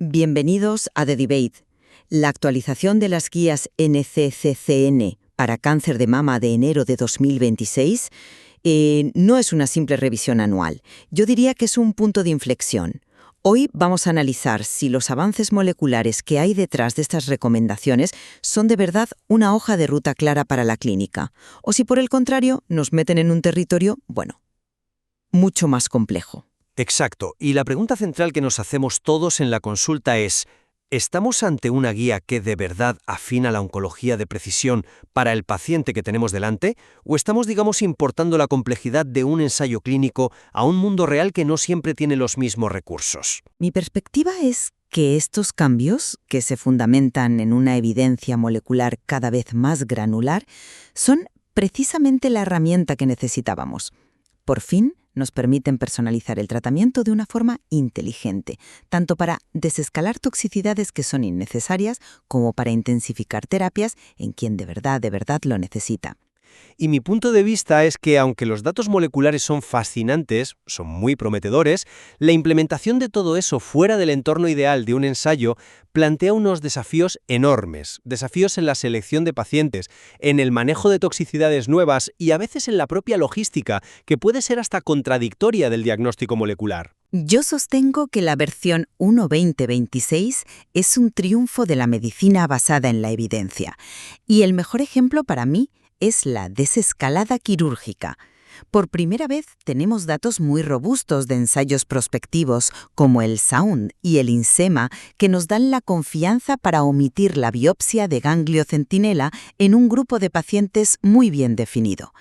Bienvenidos a The Debate. La actualización de las guías NCCN para cáncer de mama de enero de 2026 no es una simple revisión anual. Yo diría que es un punto de inflexión. Hoy vamos a analizar si los avances moleculares que hay detrás de estas recomendaciones son de verdad una hoja de ruta clara para la clínica, o si por el contrario nos meten en un territorio, mucho más complejo. Exacto, y la pregunta central que nos hacemos todos en la consulta es, ¿estamos ante una guía que de verdad afina la oncología de precisión para el paciente que tenemos delante? ¿O estamos, importando la complejidad de un ensayo clínico a un mundo real que no siempre tiene los mismos recursos? Mi perspectiva es que estos cambios, que se fundamentan en una evidencia molecular cada vez más granular, son precisamente la herramienta que necesitábamos. Por fin, nos permiten personalizar el tratamiento de una forma inteligente, tanto para desescalar toxicidades que son innecesarias como para intensificar terapias en quien de verdad lo necesita. Y mi punto de vista es que, aunque los datos moleculares son fascinantes, son muy prometedores, la implementación de todo eso fuera del entorno ideal de un ensayo plantea unos desafíos enormes, desafíos en la selección de pacientes, en el manejo de toxicidades nuevas y a veces en la propia logística, que puede ser hasta contradictoria del diagnóstico molecular. Yo sostengo que la versión 1.2026 es un triunfo de la medicina basada en la evidencia. Y el mejor ejemplo para mí es la desescalada quirúrgica. Por primera vez tenemos datos muy robustos de ensayos prospectivos como el SOUND y el INSEMA que nos dan la confianza para omitir la biopsia de ganglio centinela en un grupo de pacientes muy bien definido.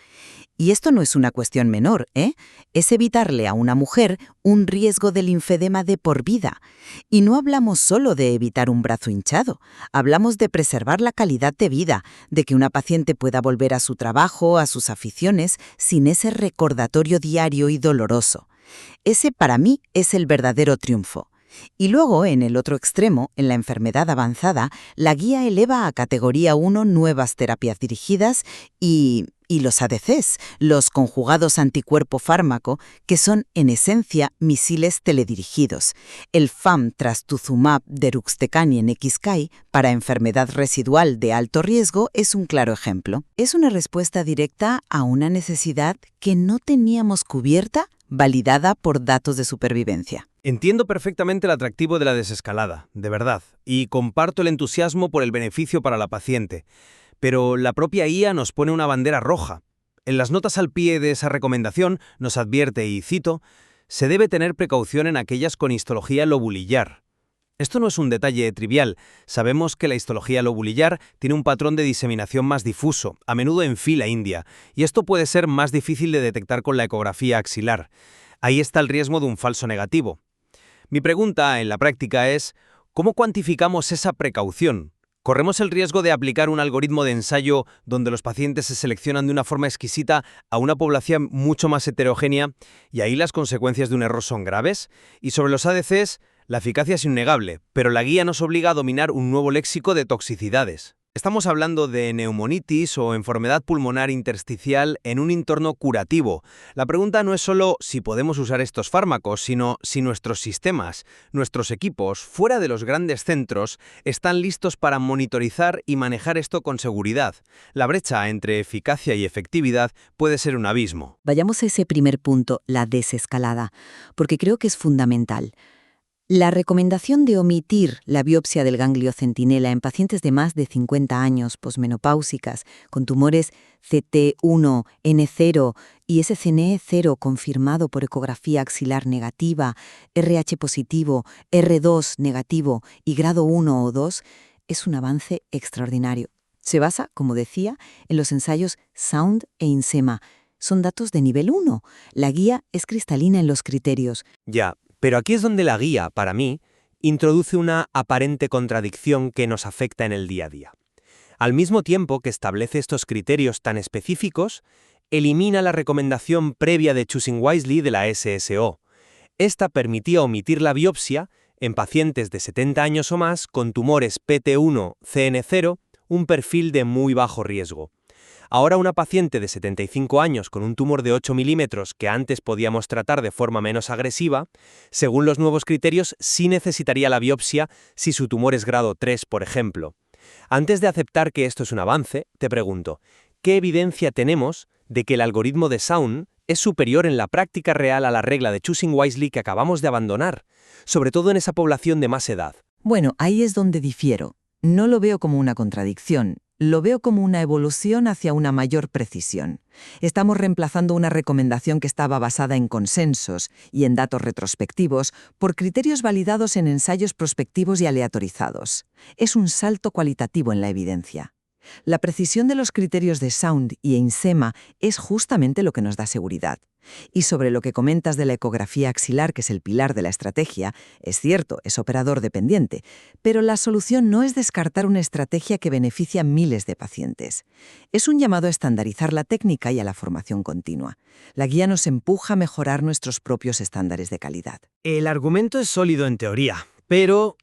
Y esto no es una cuestión menor, Es evitarle a una mujer un riesgo de linfedema de por vida. Y no hablamos solo de evitar un brazo hinchado, hablamos de preservar la calidad de vida, de que una paciente pueda volver a su trabajo, a sus aficiones, sin ese recordatorio diario y doloroso. Ese, para mí, es el verdadero triunfo. Y luego, en el otro extremo, en la enfermedad avanzada, la guía eleva a categoría 1 nuevas terapias dirigidas y los ADCs, los conjugados anticuerpo-fármaco, que son en esencia misiles teledirigidos. El famtrastuzumab deruxtecan en XKI para enfermedad residual de alto riesgo es un claro ejemplo. Es una respuesta directa a una necesidad que no teníamos cubierta, validada por datos de supervivencia. Entiendo perfectamente el atractivo de la desescalada, de verdad, y comparto el entusiasmo por el beneficio para la paciente. Pero la propia IA nos pone una bandera roja. En las notas al pie de esa recomendación nos advierte, y cito, «Se debe tener precaución en aquellas con histología lobulillar». Esto no es un detalle trivial. Sabemos que la histología lobulillar tiene un patrón de diseminación más difuso, a menudo en fila india, y esto puede ser más difícil de detectar con la ecografía axilar. Ahí está el riesgo de un falso negativo. Mi pregunta, en la práctica, es ¿cómo cuantificamos esa precaución? ¿Corremos el riesgo de aplicar un algoritmo de ensayo donde los pacientes se seleccionan de una forma exquisita a una población mucho más heterogénea y ahí las consecuencias de un error son graves? Y sobre los ADCs, la eficacia es innegable, pero la guía nos obliga a dominar un nuevo léxico de toxicidades. Estamos hablando de neumonitis o enfermedad pulmonar intersticial en un entorno curativo. La pregunta no es solo si podemos usar estos fármacos, sino si nuestros sistemas, nuestros equipos, fuera de los grandes centros, están listos para monitorizar y manejar esto con seguridad. La brecha entre eficacia y efectividad puede ser un abismo. Vayamos a ese primer punto, la desescalada, porque creo que es fundamental. La recomendación de omitir la biopsia del ganglio centinela en pacientes de más de 50 años posmenopáusicas con tumores CT1, N0 y SCNE0 confirmado por ecografía axilar negativa, RH positivo, R2 negativo y grado 1 o 2 es un avance extraordinario. Se basa, como decía, en los ensayos SOUND e INSEMA. Son datos de nivel 1. La guía es cristalina en los criterios. Ya. Pero aquí es donde la guía, para mí, introduce una aparente contradicción que nos afecta en el día a día. Al mismo tiempo que establece estos criterios tan específicos, elimina la recomendación previa de Choosing Wisely de la SSO. Esta permitía omitir la biopsia en pacientes de 70 años o más con tumores PT1, CN0, un perfil de muy bajo riesgo. Ahora una paciente de 75 años con un tumor de 8 milímetros que antes podíamos tratar de forma menos agresiva, según los nuevos criterios sí necesitaría la biopsia si su tumor es grado 3, por ejemplo. Antes de aceptar que esto es un avance, te pregunto, ¿qué evidencia tenemos de que el algoritmo de Sound es superior en la práctica real a la regla de Choosing Wisely que acabamos de abandonar, sobre todo en esa población de más edad? Bueno, ahí es donde difiero. No lo veo como una contradicción, lo veo como una evolución hacia una mayor precisión. Estamos reemplazando una recomendación que estaba basada en consensos y en datos retrospectivos por criterios validados en ensayos prospectivos y aleatorizados. Es un salto cualitativo en la evidencia. La precisión de los criterios de Sound y EINSEMA es justamente lo que nos da seguridad. Y sobre lo que comentas de la ecografía axilar, que es el pilar de la estrategia, es cierto, es operador dependiente, pero la solución no es descartar una estrategia que beneficia a miles de pacientes. Es un llamado a estandarizar la técnica y a la formación continua. La guía nos empuja a mejorar nuestros propios estándares de calidad. El argumento es sólido en teoría, pero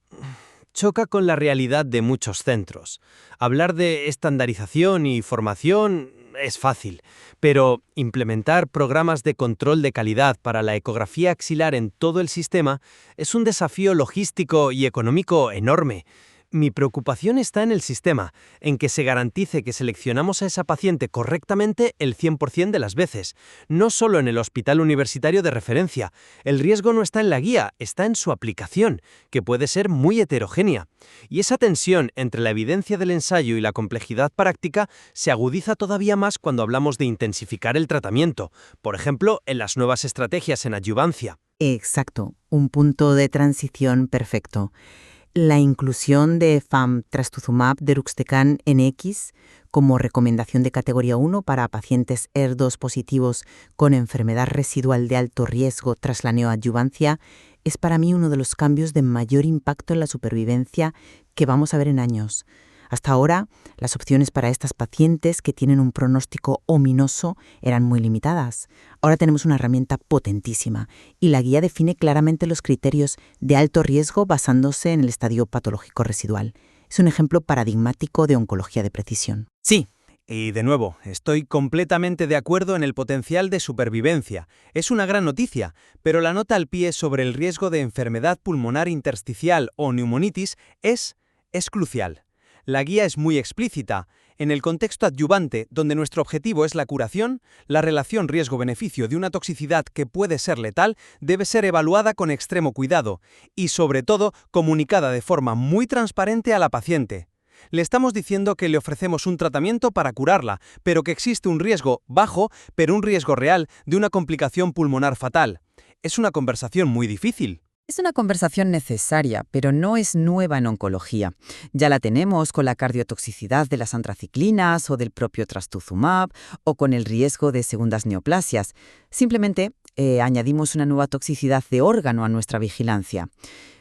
choca con la realidad de muchos centros. Hablar de estandarización y formación es fácil, pero implementar programas de control de calidad para la ecografía axilar en todo el sistema es un desafío logístico y económico enorme. Mi preocupación está en el sistema, en que se garantice que seleccionamos a esa paciente correctamente el 100% de las veces, no solo en el hospital universitario de referencia. El riesgo no está en la guía, está en su aplicación, que puede ser muy heterogénea. Y esa tensión entre la evidencia del ensayo y la complejidad práctica se agudiza todavía más cuando hablamos de intensificar el tratamiento, por ejemplo, en las nuevas estrategias en adyuvancia. Exacto, un punto de transición perfecto. La inclusión de trastuzumab deruxtecan NX como recomendación de categoría 1 para pacientes ER2 positivos con enfermedad residual de alto riesgo tras la neoadyuvancia es para mí uno de los cambios de mayor impacto en la supervivencia que vamos a ver en años. Hasta ahora, las opciones para estas pacientes que tienen un pronóstico ominoso eran muy limitadas. Ahora tenemos una herramienta potentísima y la guía define claramente los criterios de alto riesgo basándose en el estadio patológico residual. Es un ejemplo paradigmático de oncología de precisión. Sí. Y de nuevo, estoy completamente de acuerdo en el potencial de supervivencia. Es una gran noticia, pero la nota al pie sobre el riesgo de enfermedad pulmonar intersticial o neumonitis es crucial. La guía es muy explícita. En el contexto adyuvante, donde nuestro objetivo es la curación, la relación riesgo-beneficio de una toxicidad que puede ser letal debe ser evaluada con extremo cuidado y, sobre todo, comunicada de forma muy transparente a la paciente. Le estamos diciendo que le ofrecemos un tratamiento para curarla, pero que existe un riesgo bajo, pero un riesgo real, de una complicación pulmonar fatal. Es una conversación muy difícil. Es una conversación necesaria, pero no es nueva en oncología. Ya la tenemos con la cardiotoxicidad de las antraciclinas o del propio trastuzumab o con el riesgo de segundas neoplasias. Simplemente añadimos una nueva toxicidad de órgano a nuestra vigilancia.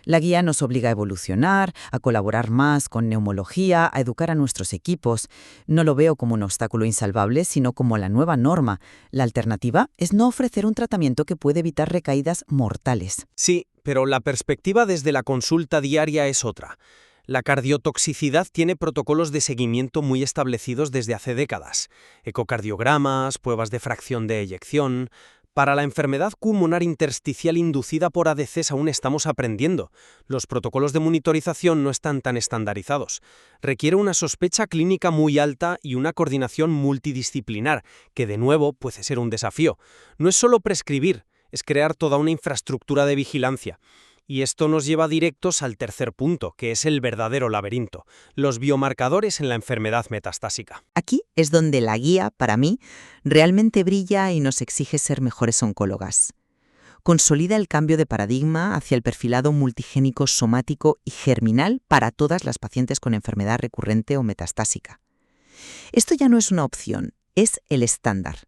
La guía nos obliga a evolucionar, a colaborar más con neumología, a educar a nuestros equipos. No lo veo como un obstáculo insalvable, sino como la nueva norma. La alternativa es no ofrecer un tratamiento que puede evitar recaídas mortales. Sí, pero la perspectiva desde la consulta diaria es otra. La cardiotoxicidad tiene protocolos de seguimiento muy establecidos desde hace décadas. Ecocardiogramas, pruebas de fracción de eyección. Para la enfermedad pulmonar intersticial inducida por ADCs aún estamos aprendiendo. Los protocolos de monitorización no están tan estandarizados. Requiere una sospecha clínica muy alta y una coordinación multidisciplinar, que de nuevo puede ser un desafío. No es solo prescribir, es crear toda una infraestructura de vigilancia. Y esto nos lleva directos al tercer punto, que es el verdadero laberinto, los biomarcadores en la enfermedad metastásica. Aquí es donde la guía, para mí, realmente brilla y nos exige ser mejores oncólogas. Consolida el cambio de paradigma hacia el perfilado multigénico somático y germinal para todas las pacientes con enfermedad recurrente o metastásica. Esto ya no es una opción, es el estándar.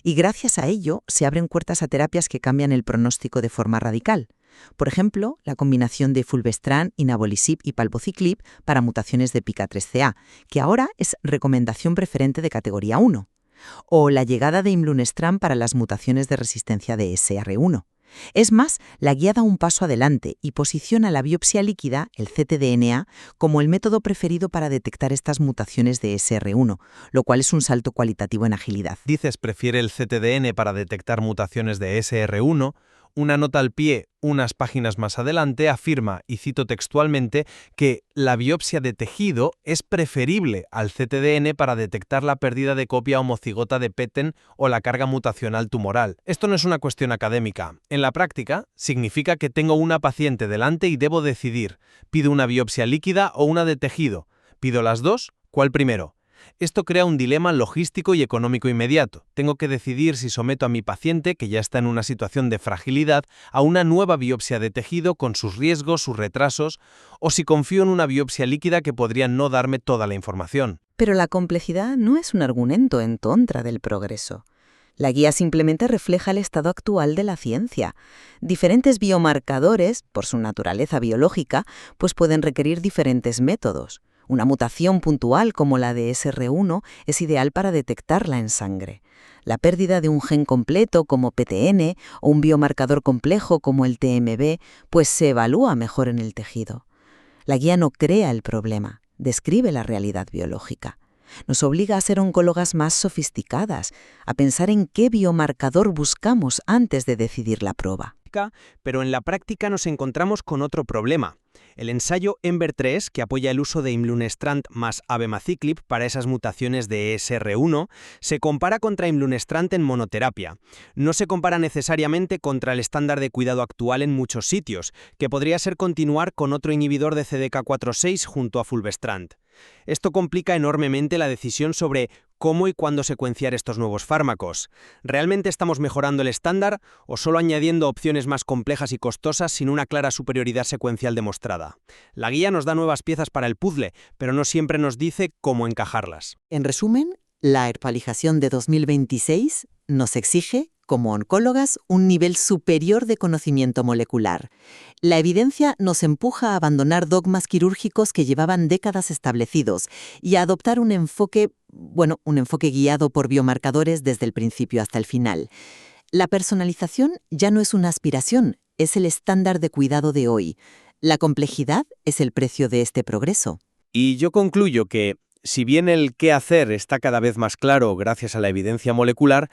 Y gracias a ello se abren puertas a terapias que cambian el pronóstico de forma radical. Por ejemplo, la combinación de fulvestrant, inavolisib y palbociclib para mutaciones de PIK3CA, que ahora es recomendación preferente de categoría 1. O la llegada de imlunestrant para las mutaciones de resistencia de SR1. Es más, la guía da un paso adelante y posiciona la biopsia líquida, el ctDNA, como el método preferido para detectar estas mutaciones de SR1, lo cual es un salto cualitativo en agilidad. Dices prefiere el ctDN para detectar mutaciones de SR1. Una nota al pie, unas páginas más adelante, afirma, y cito textualmente, que la biopsia de tejido es preferible al ctDN para detectar la pérdida de copia homocigota de PTEN o la carga mutacional tumoral. Esto no es una cuestión académica. En la práctica, significa que tengo una paciente delante y debo decidir, ¿pido una biopsia líquida o una de tejido? ¿Pido las dos? ¿Cuál primero? Esto crea un dilema logístico y económico inmediato. Tengo que decidir si someto a mi paciente, que ya está en una situación de fragilidad, a una nueva biopsia de tejido con sus riesgos, sus retrasos, o si confío en una biopsia líquida que podría no darme toda la información. Pero la complejidad no es un argumento en contra del progreso. La guía simplemente refleja el estado actual de la ciencia. Diferentes biomarcadores, por su naturaleza biológica, pues pueden requerir diferentes métodos. Una mutación puntual como la de SR1 es ideal para detectarla en sangre. La pérdida de un gen completo como PTN o un biomarcador complejo como el TMB, pues se evalúa mejor en el tejido. La guía no crea el problema, describe la realidad biológica. Nos obliga a ser oncólogas más sofisticadas, a pensar en qué biomarcador buscamos antes de decidir la prueba. Pero en la práctica nos encontramos con otro problema. El ensayo EMBER-3, que apoya el uso de Imlunestrant más abemaciclib para esas mutaciones de SR1, se compara contra Imlunestrant en monoterapia. No se compara necesariamente contra el estándar de cuidado actual en muchos sitios, que podría ser continuar con otro inhibidor de CDK4/6 junto a fulvestrant. Esto complica enormemente la decisión sobre cómo y cuándo secuenciar estos nuevos fármacos. ¿Realmente estamos mejorando el estándar o solo añadiendo opciones más complejas y costosas sin una clara superioridad secuencial demostrada? La guía nos da nuevas piezas para el puzzle, pero no siempre nos dice cómo encajarlas. En resumen, la herpalización de 2026 nos exige, como oncólogas, un nivel superior de conocimiento molecular. La evidencia nos empuja a abandonar dogmas quirúrgicos que llevaban décadas establecidos y a adoptar un enfoque guiado por biomarcadores desde el principio hasta el final. La personalización ya no es una aspiración, es el estándar de cuidado de hoy. La complejidad es el precio de este progreso. Y yo concluyo que, si bien el qué hacer está cada vez más claro gracias a la evidencia molecular,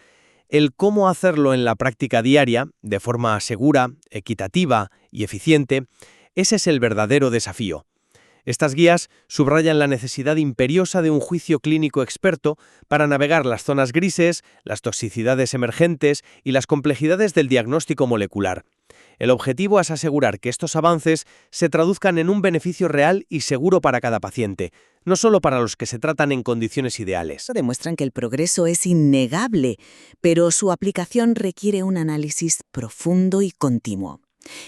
el cómo hacerlo en la práctica diaria, de forma segura, equitativa y eficiente, ese es el verdadero desafío. Estas guías subrayan la necesidad imperiosa de un juicio clínico experto para navegar las zonas grises, las toxicidades emergentes y las complejidades del diagnóstico molecular. El objetivo es asegurar que estos avances se traduzcan en un beneficio real y seguro para cada paciente, no solo para los que se tratan en condiciones ideales. Demuestran que el progreso es innegable, pero su aplicación requiere un análisis profundo y continuo.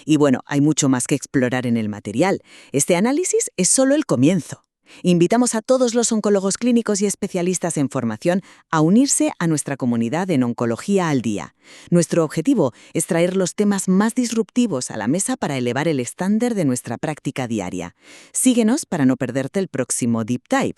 Y bueno, hay mucho más que explorar en el material. Este análisis es solo el comienzo. Invitamos a todos los oncólogos clínicos y especialistas en formación a unirse a nuestra comunidad en Oncología al Día. Nuestro objetivo es traer los temas más disruptivos a la mesa para elevar el estándar de nuestra práctica diaria. Síguenos para no perderte el próximo Deep Dive.